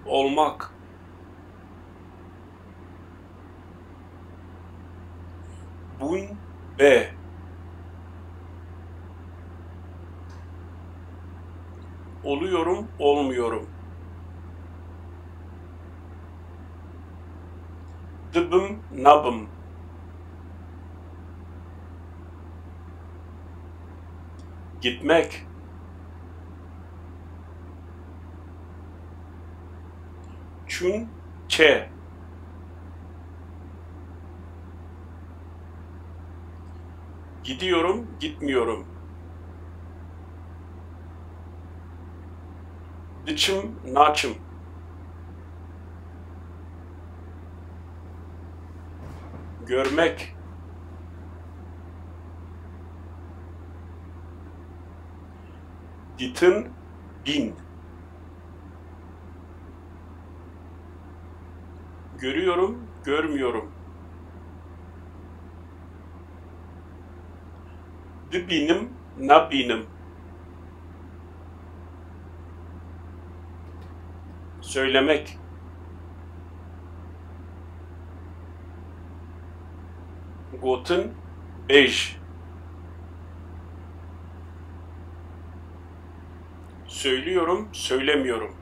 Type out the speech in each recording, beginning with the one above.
olmak, bun, be, oluyorum, olmuyorum, dıbım, nabım, gitmek, çün, çe, gidiyorum, gitmiyorum, dıçım, naçım, görmek, gitın, bin, görüyorum, görmüyorum, dıbinim, nabinim, söylemek, gotun, bej, söylüyorum, söylemiyorum,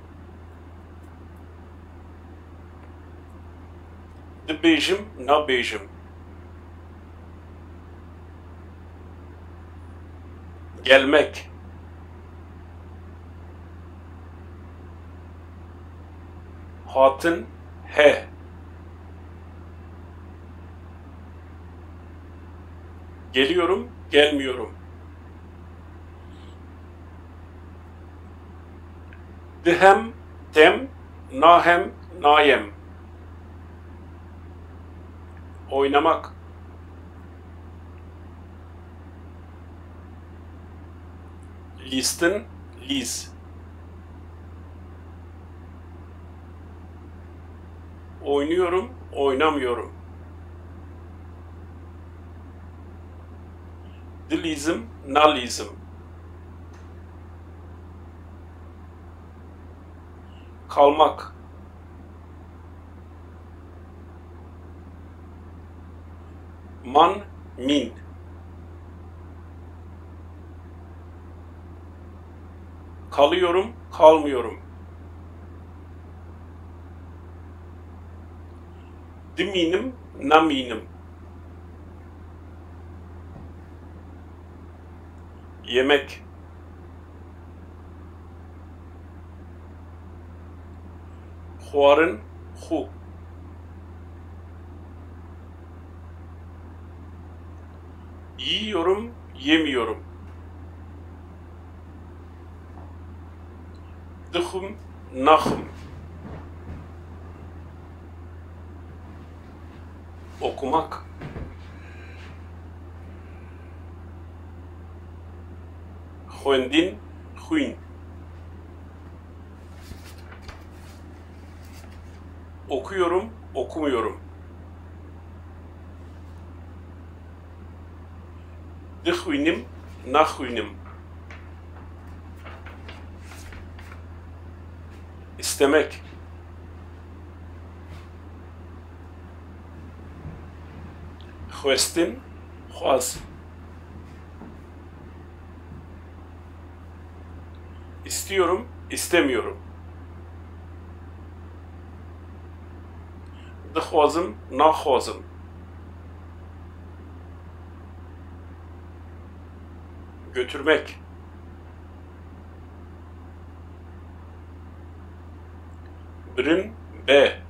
dıbejim, nabejim, gelmek, hatın, he, geliyorum, gelmiyorum, dıhem, dem, nahem, nayem, oynamak, listen, liz, oynuyorum, oynamıyorum, dilizm, nalizm, kalmak, man, min, kalıyorum, kalmıyorum, diminim, naminim, yemek, huarın, hu, yiyorum, yemiyorum, dıhım, nahım, okumak, huendin, huyn, okuyorum, okumuyorum, dıhvinim, nahvinim, istemek, huestin, huaz, istiyorum, istemiyorum, dıhvazım, nahvazım, götürmek, birin, be,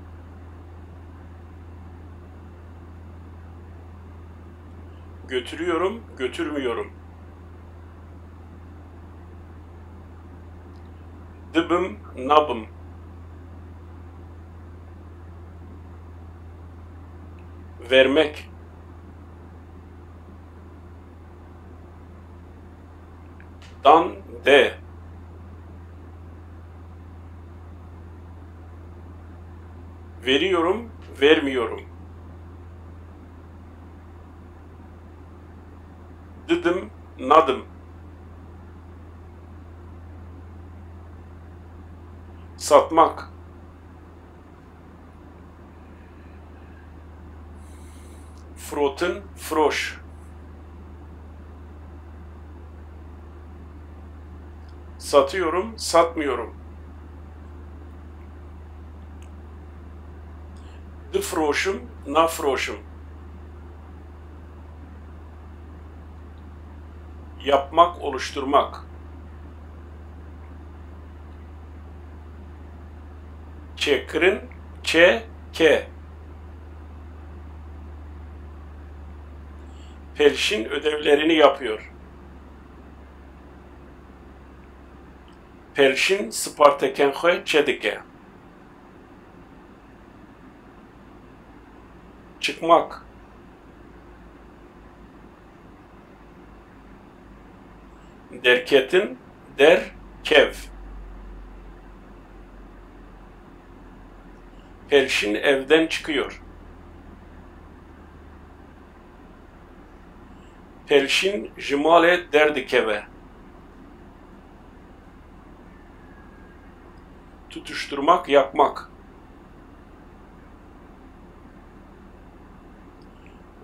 götürüyorum, götürmüyorum, dıbım, nabım, vermek, dan, de, veriyorum, vermiyorum, dıdım, nadım, satmak, Froten, froş. Satıyorum, satmıyorum. De froşum, na froşum. Yapmak, oluşturmak. Çekrin, ke. Pelşin ödevlerini yapıyor. Pelşin Spartakenxwe çedike. Çıkmak. Derketin, kev. Pelşin evden çıkıyor. Pelşin jimale derdikeve. Tutuşturmak, yakmak.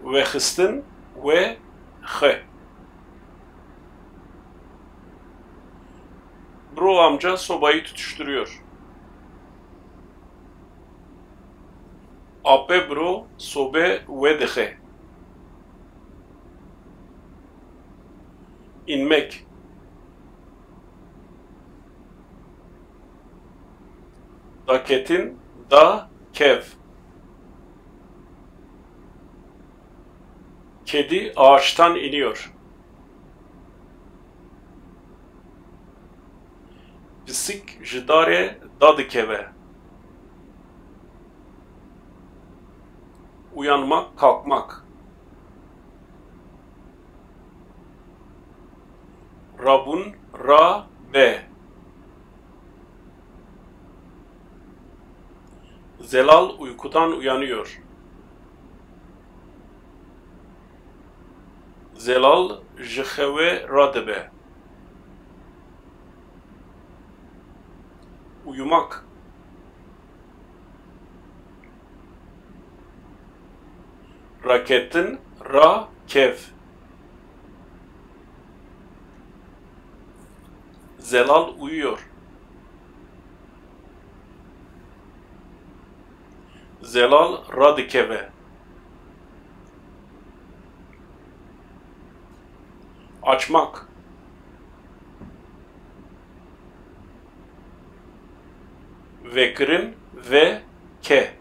Ve hıstin ve he. Bro amca sobayı tutuşturuyor. Ape bro sobe vedehe. İnmek. Daketin, kev. Kedi ağaçtan iniyor. Pisik jidare dadikeve. Uyanmak, kalkmak. Rabun, be. Zelal uykudan uyanıyor. Zelal jiheve radebe. Uyumak. Raketin, kev. Zelal uyuyor. Zelal radikeve. Açmak. Vekrin ve ke.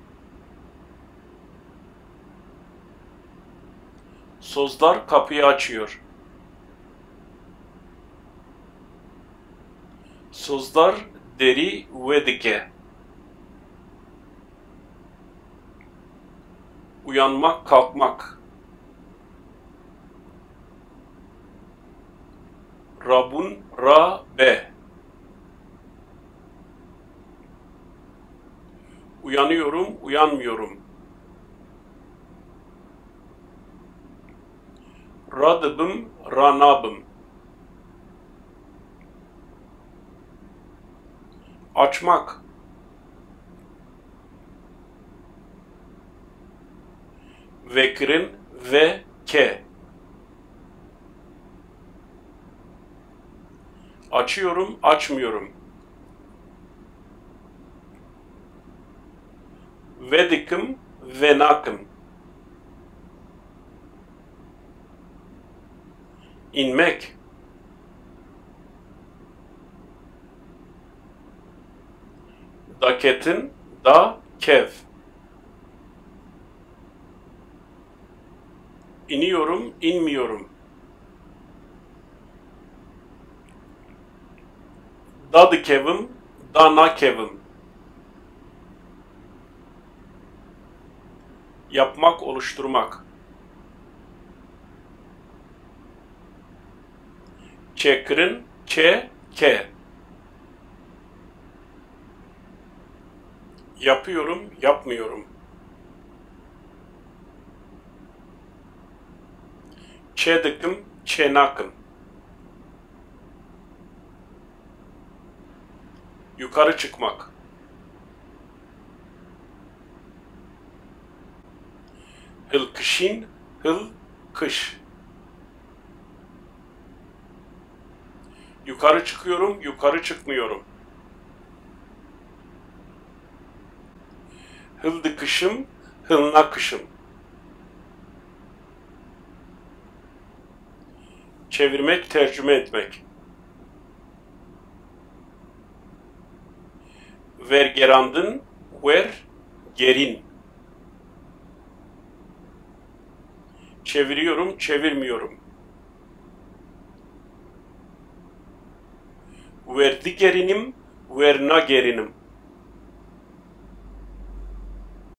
Sözler kapıyı açıyor. Sözler deri ve dike. Uyanmak, kalkmak. Rabun, be. Uyanıyorum, uyanmıyorum. Radıbım, ranabım. Açmak. Vekrin ve ke. Açıyorum, açmıyorum. Vedikim, venakım. İnmek. Daketin, kev. İniyorum, inmiyorum. Dadikevim, nakevim. Yapmak, oluşturmak. Çekrin, ke. Yapıyorum, yapmıyorum. Çedıkım, çenakım. Yukarı çıkmak. Hılkışin, Hıl, kış. Yukarı çıkıyorum, yukarı çıkmıyorum. Hıldı kışım, hılna kışım. Çevirmek, tercüme etmek. Vergerandın, ver, gerin. Çeviriyorum, çevirmiyorum. Verdi gerinim, verna gerinim.